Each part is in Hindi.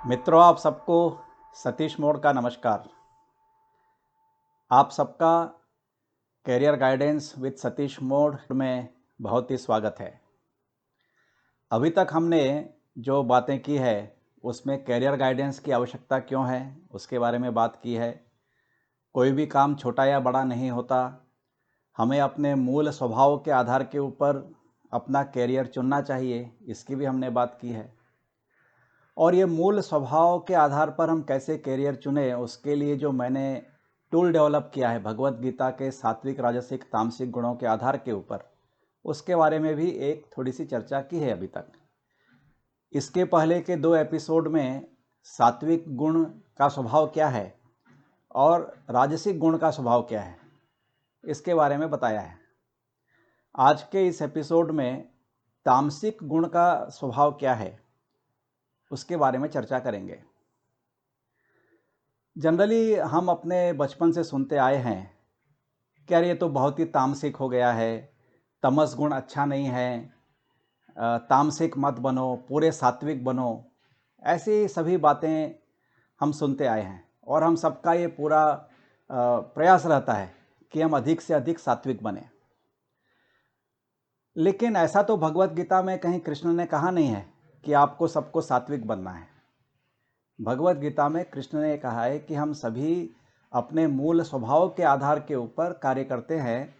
मित्रों, आप सबको सतीश मोड़ का नमस्कार। आप सबका कैरियर गाइडेंस विद सतीश मोड़ में बहुत ही स्वागत है। अभी तक हमने जो बातें की है उसमें कैरियर गाइडेंस की आवश्यकता क्यों है उसके बारे में बात की है। कोई भी काम छोटा या बड़ा नहीं होता, हमें अपने मूल स्वभाव के आधार के ऊपर अपना कैरियर चुनना चाहिए, इसकी भी हमने बात की है। और ये मूल स्वभाव के आधार पर हम कैसे कैरियर चुने उसके लिए जो मैंने टूल डेवलप किया है भगवत गीता के सात्विक राजसिक तामसिक गुणों के आधार के ऊपर, उसके बारे में भी एक थोड़ी सी चर्चा की है अभी तक। इसके पहले के 2 एपिसोड में सात्विक गुण का स्वभाव क्या है और राजसिक गुण का स्वभाव क्या है इसके बारे में बताया है। आज के इस एपिसोड में तामसिक गुण का स्वभाव क्या है उसके बारे में चर्चा करेंगे। जनरली हम अपने बचपन से सुनते आए हैं कि यार ये तो बहुत ही तामसिक हो गया है, तमस गुण अच्छा नहीं है, तामसिक मत बनो, पूरे सात्विक बनो। ऐसी सभी बातें हम सुनते आए हैं और हम सबका ये पूरा प्रयास रहता है कि हम अधिक से अधिक सात्विक बने। लेकिन ऐसा तो भगवत गीता में कहीं कृष्ण ने कहा नहीं है कि आपको सबको सात्विक बनना है। भगवत गीता में कृष्ण ने कहा है कि हम सभी अपने मूल स्वभाव के आधार के ऊपर कार्य करते हैं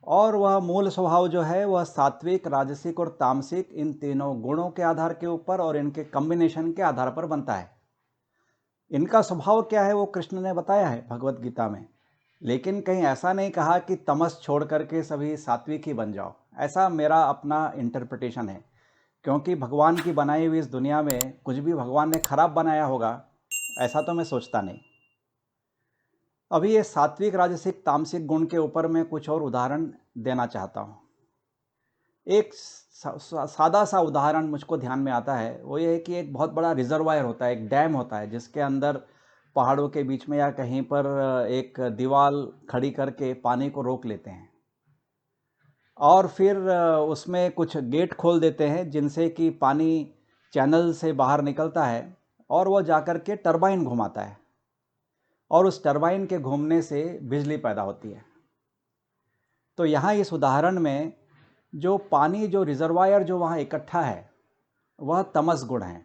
और वह मूल स्वभाव जो है वह सात्विक राजसिक और तामसिक इन तीनों गुणों के आधार के ऊपर और इनके कॉम्बिनेशन के आधार पर बनता है। इनका स्वभाव क्या है वो कृष्ण ने बताया है भगवत गीता में, लेकिन कहीं ऐसा नहीं कहा कि तमस छोड़ करके सभी सात्विक ही बन जाओ। ऐसा मेरा अपना इंटरप्रिटेशन है, क्योंकि भगवान की बनाई हुई इस दुनिया में कुछ भी भगवान ने खराब बनाया होगा ऐसा तो मैं सोचता नहीं। अभी ये सात्विक राजसिक तामसिक गुण के ऊपर मैं कुछ और उदाहरण देना चाहता हूँ। एक सादा सा उदाहरण मुझको ध्यान में आता है, वो ये है कि एक बहुत बड़ा रिजर्वायर होता है, एक डैम होता है जिसके अंदर पहाड़ों के बीच में या कहीं पर एक दीवार खड़ी करके पानी को रोक लेते हैं और फिर उसमें कुछ गेट खोल देते हैं जिनसे कि पानी चैनल से बाहर निकलता है और वह जाकर के टरबाइन घुमाता है और उस टरबाइन के घूमने से बिजली पैदा होती है। तो यहाँ इस उदाहरण में जो पानी जो रिजर्वायर जो वहाँ इकट्ठा है वह तमस गुण है।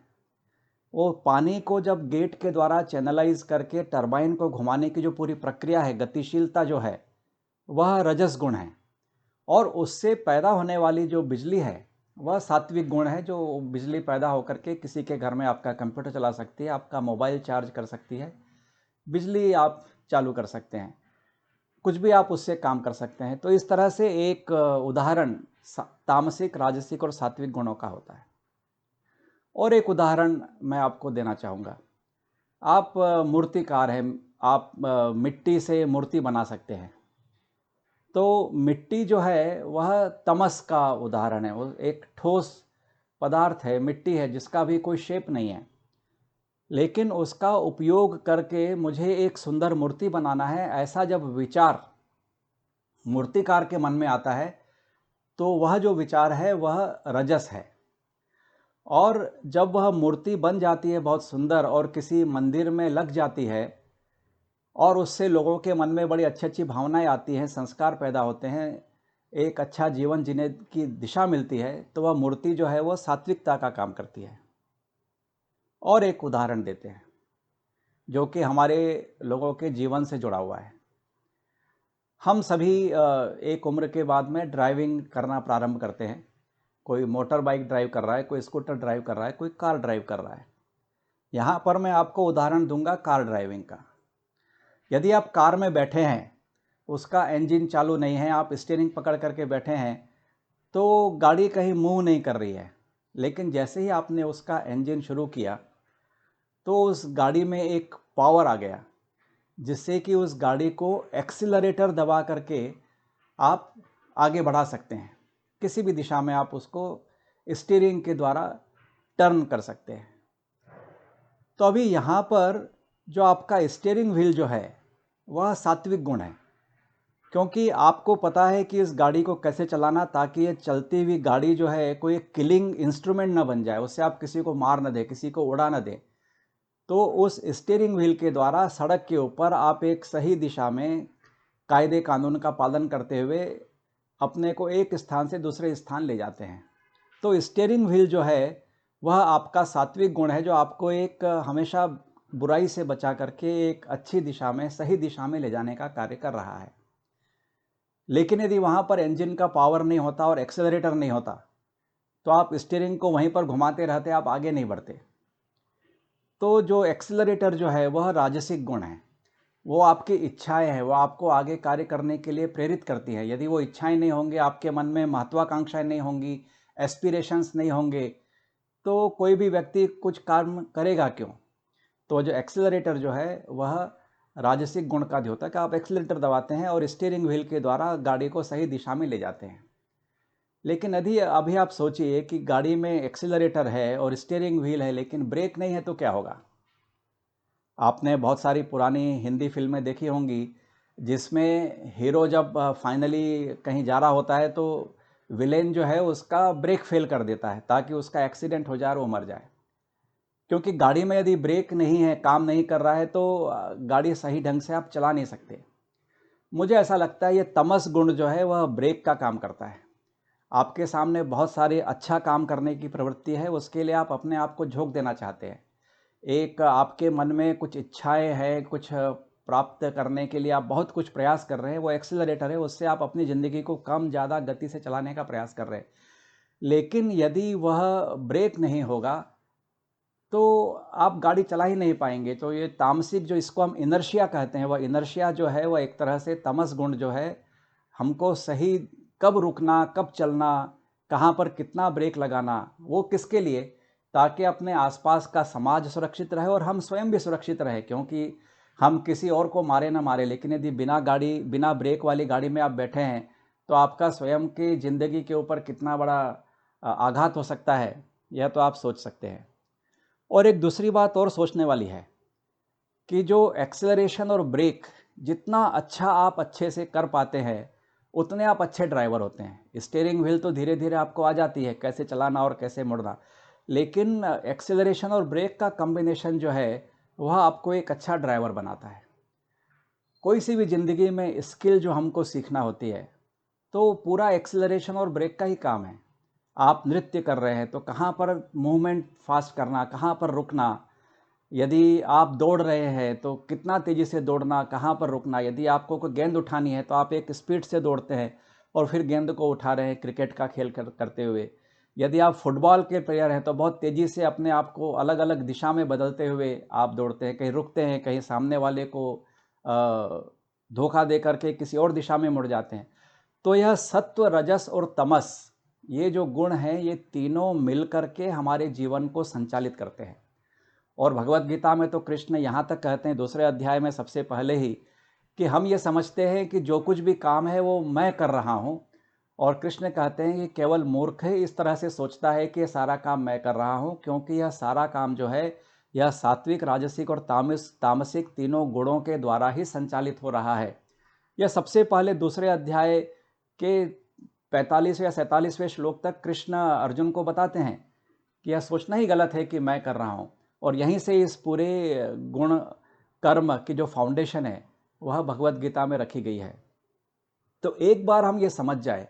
वो पानी को जब गेट के द्वारा चैनलाइज करके टरबाइन को घुमाने की जो पूरी प्रक्रिया है, गतिशीलता जो है, वह रजस गुण है और उससे पैदा होने वाली जो बिजली है वह सात्विक गुण है। जो बिजली पैदा होकर के किसी के घर में आपका कंप्यूटर चला सकती है, आपका मोबाइल चार्ज कर सकती है, बिजली आप चालू कर सकते हैं, कुछ भी आप उससे काम कर सकते हैं। तो इस तरह से एक उदाहरण तामसिक राजसिक और सात्विक गुणों का होता है। और एक उदाहरण मैं आपको देना चाहूँगा। आप मूर्तिकार हैं, आप मिट्टी से मूर्ति बना सकते हैं। तो मिट्टी जो है वह तमस का उदाहरण है, वो एक ठोस पदार्थ है, मिट्टी है जिसका भी कोई शेप नहीं है, लेकिन उसका उपयोग करके मुझे एक सुंदर मूर्ति बनाना है, ऐसा जब विचार मूर्तिकार के मन में आता है तो वह जो विचार है वह रजस है। और जब वह मूर्ति बन जाती है बहुत सुंदर और किसी मंदिर में लग जाती है और उससे लोगों के मन में बड़ी अच्छी अच्छी भावनाएं आती हैं, संस्कार पैदा होते हैं, एक अच्छा जीवन जीने की दिशा मिलती है, तो वह मूर्ति जो है वह सात्विकता का काम करती है। और एक उदाहरण देते हैं जो कि हमारे लोगों के जीवन से जुड़ा हुआ है। हम सभी एक उम्र के बाद में ड्राइविंग करना प्रारंभ करते हैं। कोई मोटर बाइक ड्राइव कर रहा है, कोई स्कूटर ड्राइव कर रहा है, कोई कार ड्राइव कर रहा है। यहाँ पर मैं आपको उदाहरण दूंगा कार ड्राइविंग का। यदि आप कार में बैठे हैं, उसका इंजन चालू नहीं है, आप स्टीयरिंग पकड़ करके बैठे हैं, तो गाड़ी कहीं मूव नहीं कर रही है। लेकिन जैसे ही आपने उसका इंजन शुरू किया तो उस गाड़ी में एक पावर आ गया जिससे कि उस गाड़ी को एक्सीलरेटर दबा करके आप आगे बढ़ा सकते हैं। किसी भी दिशा में आप उसको स्टीयरिंग के द्वारा टर्न कर सकते हैं। तो अभी यहाँ पर जो आपका स्टीयरिंग व्हील जो है वह सात्विक गुण है, क्योंकि आपको पता है कि इस गाड़ी को कैसे चलाना ताकि ये चलती हुई गाड़ी जो है कोई किलिंग इंस्ट्रूमेंट ना बन जाए, उससे आप किसी को मार ना दें, किसी को उड़ा ना दें। तो उस स्टीयरिंग व्हील के द्वारा सड़क के ऊपर आप एक सही दिशा में कायदे कानून का पालन करते हुए अपने को एक स्थान से दूसरे स्थान ले जाते हैं। तो स्टीयरिंग व्हील जो है वह आपका सात्विक गुण है, जो आपको एक हमेशा बुराई से बचा करके एक अच्छी दिशा में, सही दिशा में ले जाने का कार्य कर रहा है। लेकिन यदि वहाँ पर इंजन का पावर नहीं होता और एक्सेलरेटर नहीं होता तो आप स्टीयरिंग को वहीं पर घुमाते रहते, आप आगे नहीं बढ़ते। तो जो एक्सेलरेटर जो है वह राजसिक गुण है, वो आपकी इच्छाएं हैं, वो आपको आगे कार्य करने के लिए प्रेरित करती है। यदि वो इच्छाएं नहीं होंगी, आपके मन में महत्वाकांक्षाएं नहीं होंगी, एस्पिरेशंस नहीं होंगे, तो कोई भी व्यक्ति कुछ काम करेगा क्यों। तो जो एक्सेलरेटर जो है वह राजसिक गुण का होता है कि आप एक्सेलरेटर दबाते हैं और स्टीयरिंग व्हील के द्वारा गाड़ी को सही दिशा में ले जाते हैं। लेकिन यदि अभी आप सोचिए कि गाड़ी में एक्सेलरेटर है और स्टीयरिंग व्हील है लेकिन ब्रेक नहीं है, तो क्या होगा। आपने बहुत सारी पुरानी हिंदी फिल्में देखी होंगी जिसमें हीरो जब फाइनली कहीं जा रहा होता है तो विलेन जो है उसका ब्रेक फेल कर देता है ताकि उसका एक्सीडेंट हो जाए और वो मर जाए। क्योंकि गाड़ी में यदि ब्रेक नहीं है, काम नहीं कर रहा है, तो गाड़ी सही ढंग से आप चला नहीं सकते। मुझे ऐसा लगता है ये तमस गुण जो है वह ब्रेक का काम करता है। आपके सामने बहुत सारे अच्छा काम करने की प्रवृत्ति है, उसके लिए आप अपने आप को झोंक देना चाहते हैं। एक आपके मन में कुछ इच्छाएं हैं, कुछ प्राप्त करने के लिए आप बहुत कुछ प्रयास कर रहे हैं, वो एक्सेलरेटर है, उससे आप अपनी ज़िंदगी को कम ज़्यादा गति से चलाने का प्रयास कर रहे हैं। लेकिन यदि वह ब्रेक नहीं होगा तो आप गाड़ी चला ही नहीं पाएंगे। तो ये तामसिक, जो इसको हम इनर्शिया कहते हैं, वह इनर्शिया जो है वह एक तरह से तमस गुण जो है, हमको सही कब रुकना, कब चलना, कहाँ पर कितना ब्रेक लगाना, वो किसके लिए, ताकि अपने आसपास का समाज सुरक्षित रहे और हम स्वयं भी सुरक्षित रहे। क्योंकि हम किसी और को मारे ना मारे, लेकिन यदि बिना ब्रेक वाली गाड़ी में आप बैठे हैं तो आपका स्वयं की ज़िंदगी के ऊपर कितना बड़ा आघात हो सकता है, यह तो आप सोच सकते हैं। और एक दूसरी बात और सोचने वाली है कि जो एक्सेलरेशन और ब्रेक जितना अच्छा आप अच्छे से कर पाते हैं उतने आप अच्छे ड्राइवर होते हैं। स्टीयरिंग व्हील तो धीरे धीरे आपको आ जाती है कैसे चलाना और कैसे मुड़ना, लेकिन एक्सेलरेशन और ब्रेक का कॉम्बिनेशन जो है वह आपको एक अच्छा ड्राइवर बनाता है। कोई सी भी ज़िंदगी में स्किल जो हमको सीखना होती है तो पूरा एक्सेलरेशन और ब्रेक का ही काम है। आप नृत्य कर रहे हैं तो कहाँ पर मूवमेंट फास्ट करना, कहाँ पर रुकना। यदि आप दौड़ रहे हैं तो कितना तेज़ी से दौड़ना, कहाँ पर रुकना। यदि आपको कोई गेंद उठानी है तो आप एक स्पीड से दौड़ते हैं और फिर गेंद को उठा रहे हैं क्रिकेट का खेल करते हुए। यदि आप फुटबॉल के प्लेयर हैं तो बहुत तेज़ी से अपने आप को अलग अलग दिशा में बदलते हुए आप दौड़ते हैं, कहीं रुकते हैं, कहीं सामने वाले को धोखा दे करके किसी और दिशा में मुड़ जाते हैं। तो यह सत्व, रजस और तमस, ये जो गुण हैं, ये तीनों मिल करके हमारे जीवन को संचालित करते हैं। और भगवत गीता में तो कृष्ण यहाँ तक कहते हैं दूसरे अध्याय में सबसे पहले ही कि हम ये समझते हैं कि जो कुछ भी काम है वो मैं कर रहा हूँ। और कृष्ण कहते हैं कि केवल मूर्ख ही इस तरह से सोचता है कि ये सारा काम मैं कर रहा हूँ, क्योंकि यह सारा काम जो है यह सात्विक, राजसिक और तामसिक तीनों गुणों के द्वारा ही संचालित हो रहा है। यह सबसे पहले दूसरे अध्याय के 45वें या 47वें श्लोक तक कृष्ण अर्जुन को बताते हैं कि यह सोचना ही गलत है कि मैं कर रहा हूँ। और यहीं से इस पूरे गुण कर्म की जो फाउंडेशन है वह भगवत गीता में रखी गई है। तो एक बार हम ये समझ जाए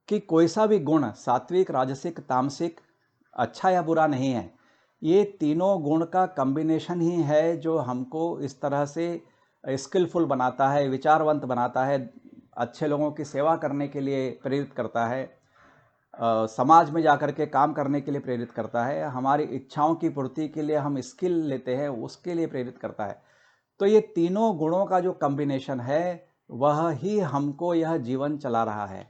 कि कोई सा भी गुण, सात्विक, राजसिक, तामसिक, अच्छा या बुरा नहीं है, ये तीनों गुण का कॉम्बिनेशन ही है जो हमको इस तरह से स्किलफुल बनाता है, विचारवंत बनाता है, अच्छे लोगों की सेवा करने के लिए प्रेरित करता है, समाज में जाकर के काम करने के लिए प्रेरित करता है, हमारी इच्छाओं की पूर्ति के लिए हम स्किल लेते हैं उसके लिए प्रेरित करता है। तो ये तीनों गुणों का जो कॉम्बिनेशन है वह ही हमको यह जीवन चला रहा है।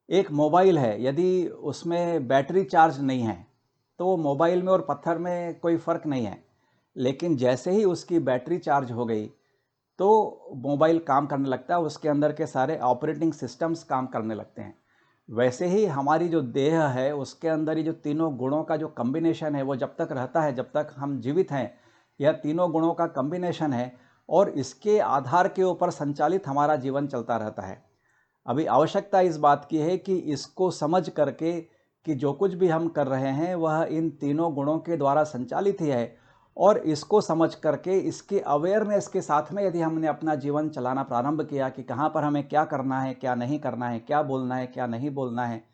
एक मोबाइल है, यदि उसमें बैटरी चार्ज नहीं है तो वो मोबाइल में और पत्थर में कोई फ़र्क नहीं है। लेकिन जैसे ही उसकी बैटरी चार्ज हो गई तो मोबाइल काम करने लगता है, उसके अंदर के सारे ऑपरेटिंग सिस्टम्स काम करने लगते हैं। वैसे ही हमारी जो देह है उसके अंदर ही जो तीनों गुणों का जो कॉम्बिनेशन है वो जब तक रहता है, जब तक हम जीवित हैं, यह तीनों गुणों का कॉम्बिनेशन है और इसके आधार के ऊपर संचालित हमारा जीवन चलता रहता है। अभी आवश्यकता इस बात की है कि इसको समझ करके कि जो कुछ भी हम कर रहे हैं वह इन तीनों गुणों के द्वारा संचालित ही है और इसको समझ करके इसके अवेयरनेस के साथ में यदि हमने अपना जीवन चलाना प्रारंभ किया कि कहाँ पर हमें क्या करना है, क्या नहीं करना है, क्या बोलना है, क्या नहीं बोलना है,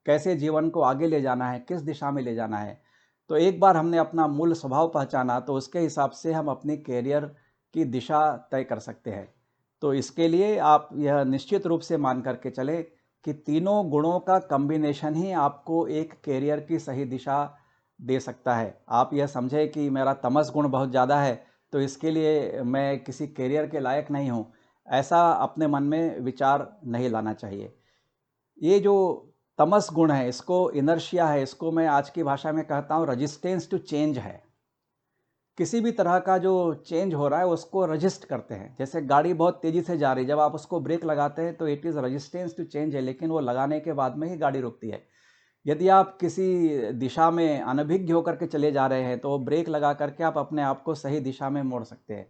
कैसे जीवन को आगे ले जाना है, किस दिशा में ले जाना है, तो एक बार हमने अपना मूल स्वभाव पहचाना तो उसके हिसाब से हम अपनी कैरियर की दिशा तय कर सकते हैं। तो इसके लिए आप यह निश्चित रूप से मान करके चलें कि तीनों गुणों का कॉम्बिनेशन ही आपको एक कैरियर की सही दिशा दे सकता है। आप यह समझें कि मेरा तमस गुण बहुत ज़्यादा है तो इसके लिए मैं किसी कैरियर के लायक नहीं हूँ, ऐसा अपने मन में विचार नहीं लाना चाहिए। ये जो तमस गुण है, इसको इनर्शिया है, इसको मैं आज की भाषा में कहता हूँ रेजिस्टेंस टू चेंज है। किसी भी तरह का जो चेंज हो रहा है उसको रजिस्ट करते हैं। जैसे गाड़ी बहुत तेज़ी से जा रही है, जब आप उसको ब्रेक लगाते हैं तो it is resistance to change है, लेकिन वो लगाने के बाद में ही गाड़ी रुकती है। यदि आप किसी दिशा में अनभिज्ञ होकर के चले जा रहे हैं तो ब्रेक लगा करके आप अपने आप को सही दिशा में मोड़ सकते हैं।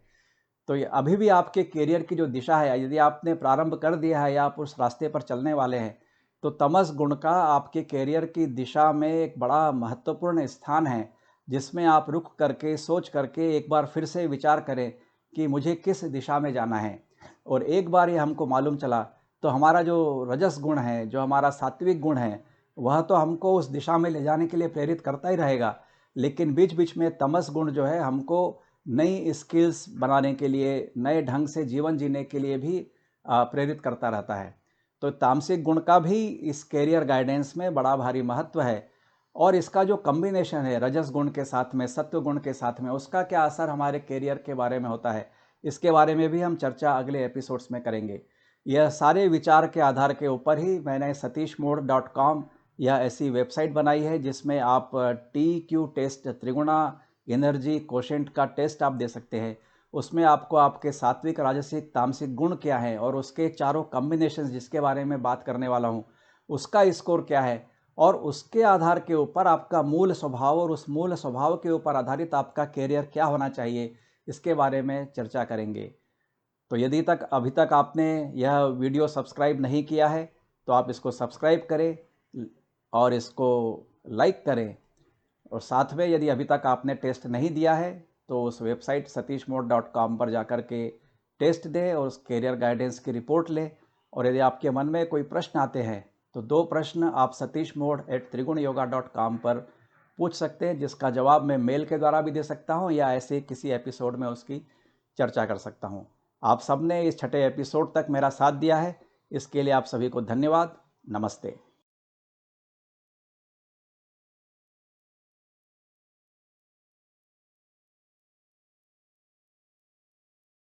तो ये अभी भी आपके करियर की जो दिशा है, यदि आपने प्रारंभ कर दिया है या आप उस रास्ते पर चलने वाले हैं, तो तमस गुण का आपके करियर की दिशा में एक बड़ा महत्वपूर्ण स्थान है, जिसमें आप रुक करके सोच करके एक बार फिर से विचार करें कि मुझे किस दिशा में जाना है। और एक बार ये हमको मालूम चला तो हमारा जो रजस गुण है, जो हमारा सात्विक गुण है, वह तो हमको उस दिशा में ले जाने के लिए प्रेरित करता ही रहेगा, लेकिन बीच बीच में तमस गुण जो है हमको नई स्किल्स बनाने के लिए, नए ढंग से जीवन जीने के लिए भी प्रेरित करता रहता है। तो तामसिक गुण का भी इस कैरियर गाइडेंस में बड़ा भारी महत्व है। और इसका जो कॉम्बिनेशन है रजस गुण के साथ में, सत्व गुण के साथ में, उसका क्या असर हमारे कैरियर के बारे में होता है, इसके बारे में भी हम चर्चा अगले एपिसोड्स में करेंगे। यह सारे विचार के आधार के ऊपर ही मैंने satishmode.com यह ऐसी वेबसाइट बनाई है जिसमें आप TQ टेस्ट, त्रिगुणा एनर्जी कोशेंट का टेस्ट आप दे सकते हैं। उसमें आपको आपके सात्विक, राजसिक, तामसिक गुण क्या है और उसके चारों कॉम्बिनेशंस जिसके बारे में बात करने वाला हूँ, उसका स्कोर क्या है, और उसके आधार के ऊपर आपका मूल स्वभाव और उस मूल स्वभाव के ऊपर आधारित आपका कैरियर क्या होना चाहिए, इसके बारे में चर्चा करेंगे। तो यदि तक अभी तक आपने यह वीडियो सब्सक्राइब नहीं किया है तो आप इसको सब्सक्राइब करें और इसको लाइक करें। और साथ में यदि अभी तक आपने टेस्ट नहीं दिया है तो उस वेबसाइट satishmode.com पर जाकर के टेस्ट दें और उस कैरियर गाइडेंस की रिपोर्ट लें। और यदि आपके मन में कोई प्रश्न आते हैं तो 2 प्रश्न आप satishmode@trigunayoga.com पर पूछ सकते हैं, जिसका जवाब मैं मेल के द्वारा भी दे सकता हूं या ऐसे किसी एपिसोड में उसकी चर्चा कर सकता हूं। आप सबने इस छठे एपिसोड तक मेरा साथ दिया है, इसके लिए आप सभी को धन्यवाद। नमस्ते।